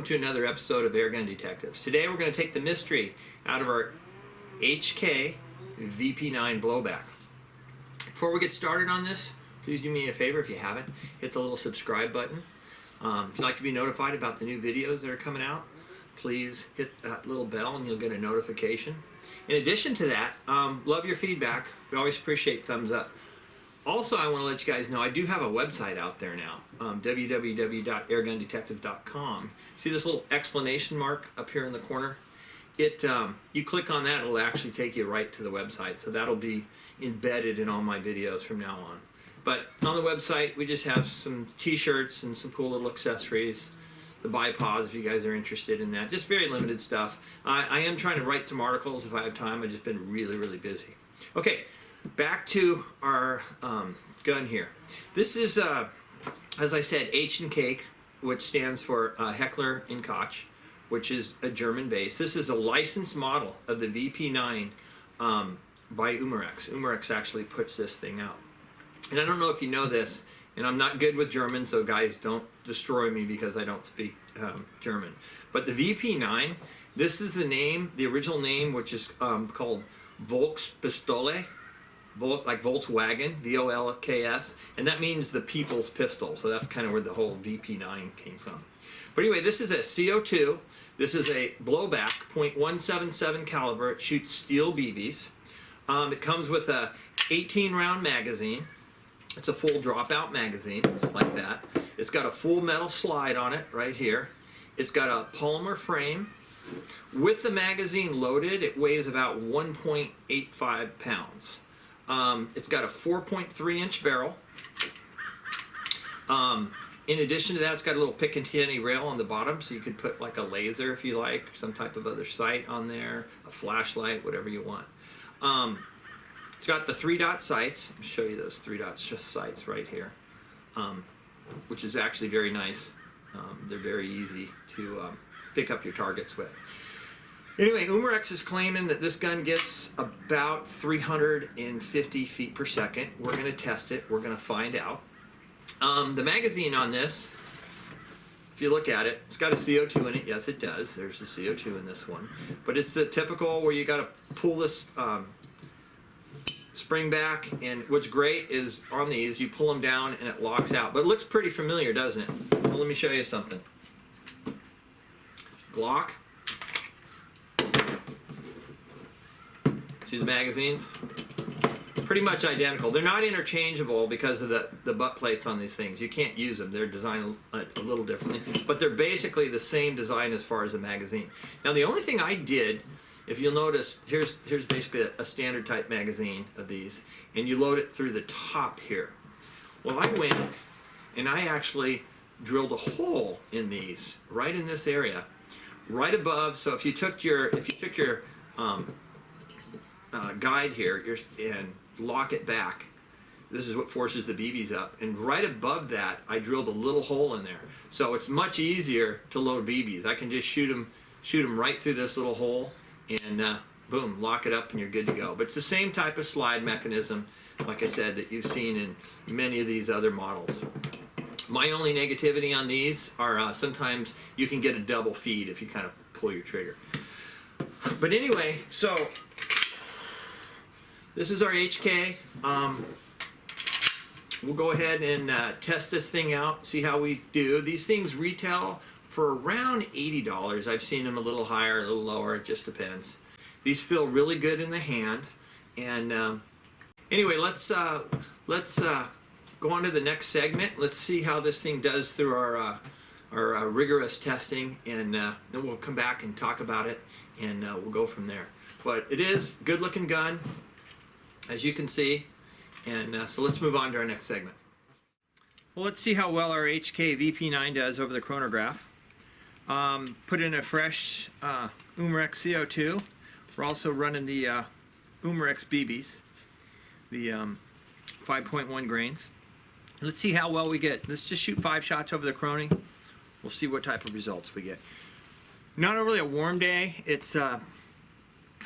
to another episode of Airgun Detectives. Today we're going to take the mystery out of our HK VP9 Blowback. Before we get started on this, please do me a favor if you haven't. Hit the little subscribe button. If you'd like to be notified about the new videos that are coming out, please hit that little bell and you'll get a notification. In addition to that, love your feedback. We always appreciate thumbs up. Also, I want to let you guys know I do have a website out there now, www.airgundetectives.com. See this little explanation mark up here in the corner? You click on that, it'll actually take you right to the website. So that'll be embedded in all my videos from now on. But on the website, we just have some t-shirts and some cool little accessories. The bipods, if you guys are interested in that. Just very limited stuff. I am trying to write some articles if I have time. I've just been really busy. Okay. Back to our gun here. This is, as I said, H&K, which stands for Heckler Koch, which is a German base. This is a licensed model of the VP9 by Umarex. Umarex actually puts this thing out. And I don't know if you know this, and I'm not good with German, so guys don't destroy me because I don't speak German. But the VP9, this is the name, the original name, which is called Volkspistole. Like Volkswagen, V-O-L-K-S, and that means the people's pistol. So that's kind of where the whole VP9 came from. But anyway, this is a CO2. This is a blowback, .177 caliber. It shoots steel BBs. It comes with a 18-round magazine. It's a full dropout magazine, like that. It's got a full metal slide on it right here. It's got a polymer frame. With the magazine loaded, it weighs about 1.85 pounds. It's got a 4.3-inch barrel. In addition to that, it's got a little Picatinny rail on the bottom, so you could put like a laser if you like, some type of other sight on there, a flashlight, whatever you want. It's got the 3-dot sights. I'll show you those 3-dot sights right here, which is actually very nice. They're very easy to pick up your targets with. Anyway, Umarex is claiming that this gun gets about 350 feet per second. We're going to test it. We're going to find out. The magazine on this, if you look at it, it's got a CO2 in it. Yes, it does. There's the CO2 in this one. But it's the typical where you got to pull this spring back. And what's great is on these, you pull them down and it locks out. But it looks pretty familiar, doesn't it? Well, let me show you something. Glock. See the magazines? Pretty much identical. They're not interchangeable because of the butt plates on these things. You can't use them. They're designed a little differently. But they're basically the same design as far as the magazine. Now the only thing I did, if you'll notice, here's basically a standard type magazine of these. And you load it through the top here. Well, I went and I actually drilled a hole in these, right in this area. Right above, so if you took your guide here and lock it back, this is what forces the BBs up, and right above that I drilled a little hole in there, so it's much easier to load BBs. I can just shoot them right through this little hole and boom, lock it up and you're good to go. But it's the same type of slide mechanism, like I said, that you've seen in many of these other models. My only negativity on these are sometimes you can get a double feed if you kind of pull your trigger. But anyway, so this is our HK. We'll go ahead and test this thing out, see how we do. These things retail for around $80. I've seen them a little higher, a little lower, it just depends. These feel really good in the hand. And anyway, let's go on to the next segment. Let's see how this thing does through our rigorous testing, and then we'll come back and talk about it, and we'll go from there. But it is a good looking gun, as you can see, and so let's move on to our next segment. Well, let's see how well our HK VP9 does over the chronograph. Put in a fresh Umarex CO2. We're also running the Umarex BBs, the 5.1 grains. Let's see how well we get. Let's just shoot 5 shots over the chroning. We'll see what type of results we get. Not really a warm day. It's kind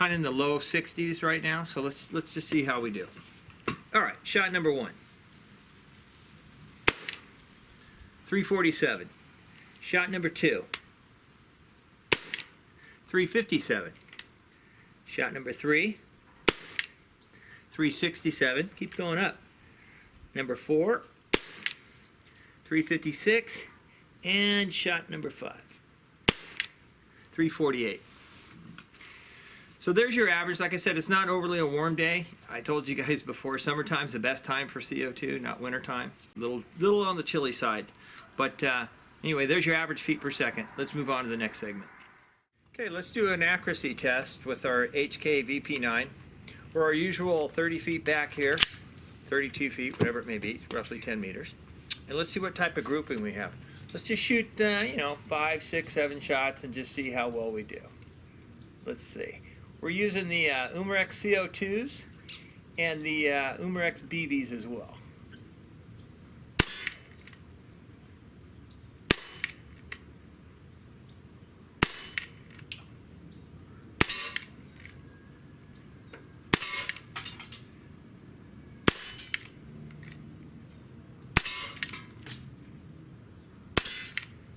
of in the low 60s right now, so let's just see how we do. All right, shot number 1. 347. Shot number 2. 357. Shot number 3, 367. Keep going up. Number 4, 356. And shot number 5, 348. So there's your average. Like I said, it's not overly a warm day. I told you guys before, summertime's the best time for CO2, not wintertime. Little on the chilly side. But anyway, there's your average feet per second. Let's move on to the next segment. Okay, let's do an accuracy test with our HK VP9. We're our usual 30 feet back here, 32 feet, whatever it may be, roughly 10 meters. And let's see what type of grouping we have. Let's just shoot, 5, 6, 7 shots and just see how well we do. Let's see. We're using the Umarex CO2s and the Umarex BBs as well.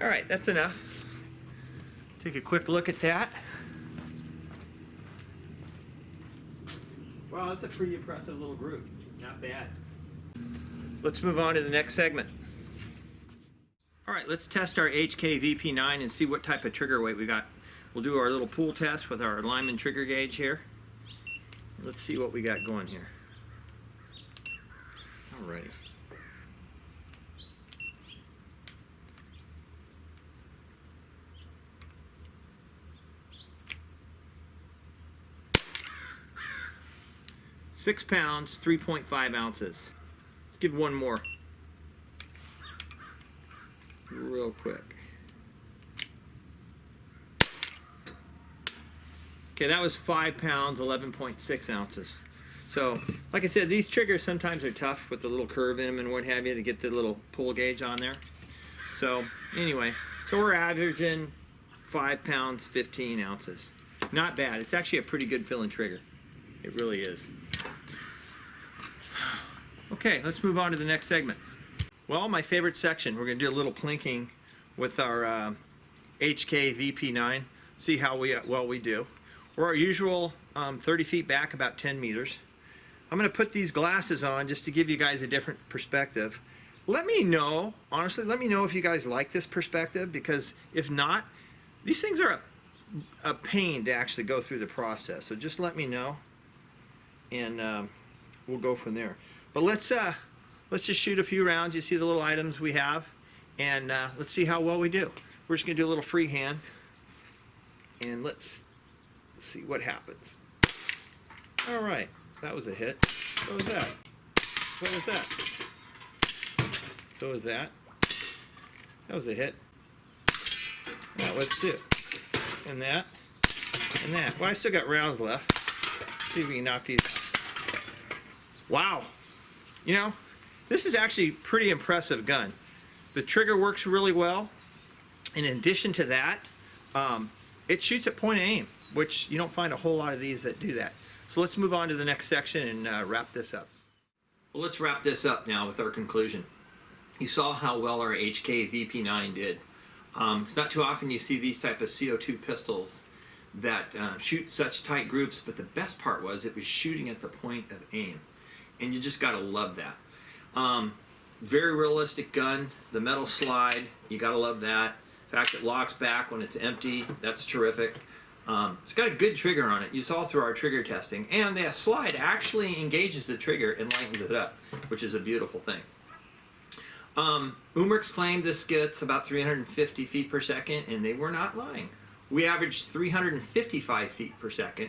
All right, that's enough. Take a quick look at that. Wow, that's a pretty impressive little group. Not bad. Let's move on to the next segment. All right, let's test our HK VP9 and see what type of trigger weight we got. We'll do our little pool test with our Lyman trigger gauge here. Let's see what we got going here. Alrighty. £6, 3.5 ounces. Let's give one more. Real quick. Okay, that was 5 pounds, 11.6 ounces. So, like I said, these triggers sometimes are tough with the little curve in them and what have you to get the little pull gauge on there. So, anyway, so we're averaging 5 pounds, 15 ounces. Not bad. It's actually a pretty good feeling trigger. It really is. Okay, let's move on to the next segment. Well, my favorite section, we're going to do a little plinking with our HK VP9, see how well we do. We're our usual 30 feet back, about 10 meters. I'm going to put these glasses on just to give you guys a different perspective. Let me know, honestly, let me know if you guys like this perspective, because if not, these things are a pain to actually go through the process. So just let me know, and we'll go from there. But let's just shoot a few rounds. You see the little items we have, and let's see how well we do. We're just going to do a little freehand, and let's see what happens. All right, that was a hit. What was that? What was that? So was that. That was a hit. That was two. And that. And that. Well, I still got rounds left. See if we can knock these out. Wow. You know, this is actually a pretty impressive gun. The trigger works really well. In addition to that, it shoots at point of aim, which you don't find a whole lot of these that do that. So let's move on to the next section and wrap this up. Well, let's wrap this up now with our conclusion. You saw how well our HK VP9 did. It's not too often you see these type of CO2 pistols that shoot such tight groups, but the best part was it was shooting at the point of aim. And you just gotta love that. Very realistic gun. The metal slide, you gotta love that. In fact, it locks back when it's empty. That's terrific. It's got a good trigger on it. You saw through our trigger testing. And the slide actually engages the trigger and lightens it up, which is a beautiful thing. Umarex claimed this gets about 350 feet per second, and they were not lying. We averaged 355 feet per second.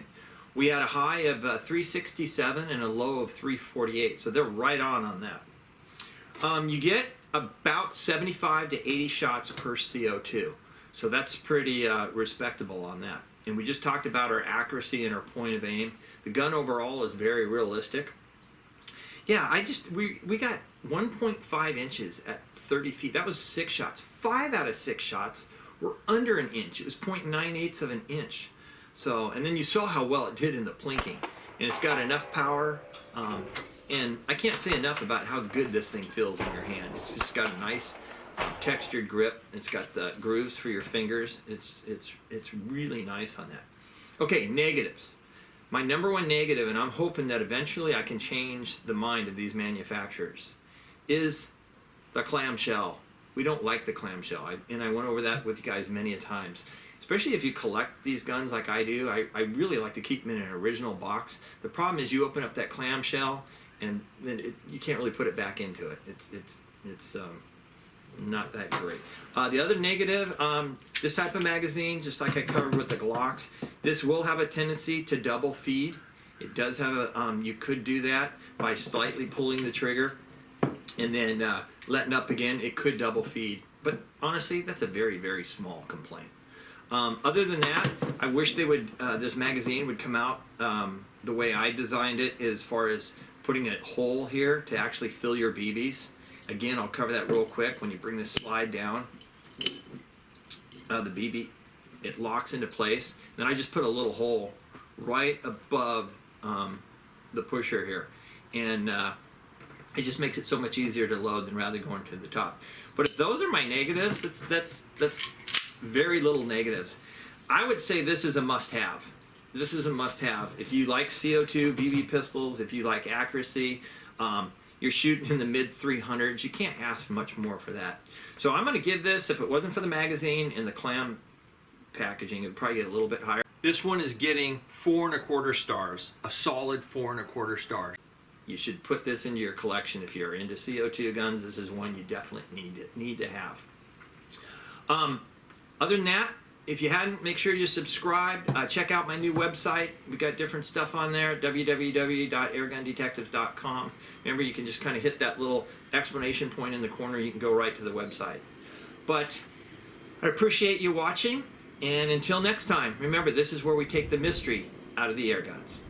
We had a high of 367 and a low of 348, so they're right on that. You get about 75 to 80 shots per CO2, so that's pretty respectable on that. And we just talked about our accuracy and our point of aim. The gun overall is very realistic. Yeah, we got 1.5 inches at 30 feet. That was 6 shots. 5 out of 6 shots were under an inch. It was 0.98 of an inch. So, and then you saw how well it did in the plinking. And it's got enough power. And I can't say enough about how good this thing feels in your hand. It's just got a nice textured grip. It's got the grooves for your fingers. It's really nice on that. Okay, negatives. My number one negative, and I'm hoping that eventually I can change the mind of these manufacturers, is the clamshell. We don't like the clamshell, and I went over that with you guys many a times. Especially if you collect these guns like I do, I really like to keep them in an original box. The problem is you open up that clamshell, and then you can't really put it back into it. It's not that great. The other negative, this type of magazine, just like I covered with the Glocks, this will have a tendency to double feed. It does have a, you could do that by slightly pulling the trigger and then letting up again. It could double feed, but honestly, that's a very, very small complaint. Other than that, I wish they would, this magazine would come out the way I designed it, as far as putting a hole here to actually fill your BBs. Again, I'll cover that real quick. When you bring this slide down, the BB, it locks into place. Then I just put a little hole right above the pusher here, and it just makes it so much easier to load than rather going to the top. But if those are my negatives, that's very little negatives. I would say this is a must-have. This is a must-have. If you like CO2 BB pistols, if you like accuracy, you're shooting in the mid 300s, you can't ask much more for that. So I'm going to give this, if it wasn't for the magazine and the clam packaging, it would probably get a little bit higher. This one is getting 4¼ stars, a solid 4¼ stars. You should put this into your collection if you're into CO2 guns. This is one you definitely need to have. Other than that, if you hadn't, make sure you subscribe. Check out my new website. We've got different stuff on there, www.airgundetectives.com. Remember, you can just kind of hit that little explanation point in the corner. You can go right to the website. But I appreciate you watching, and until next time, remember, this is where we take the mystery out of the air guns.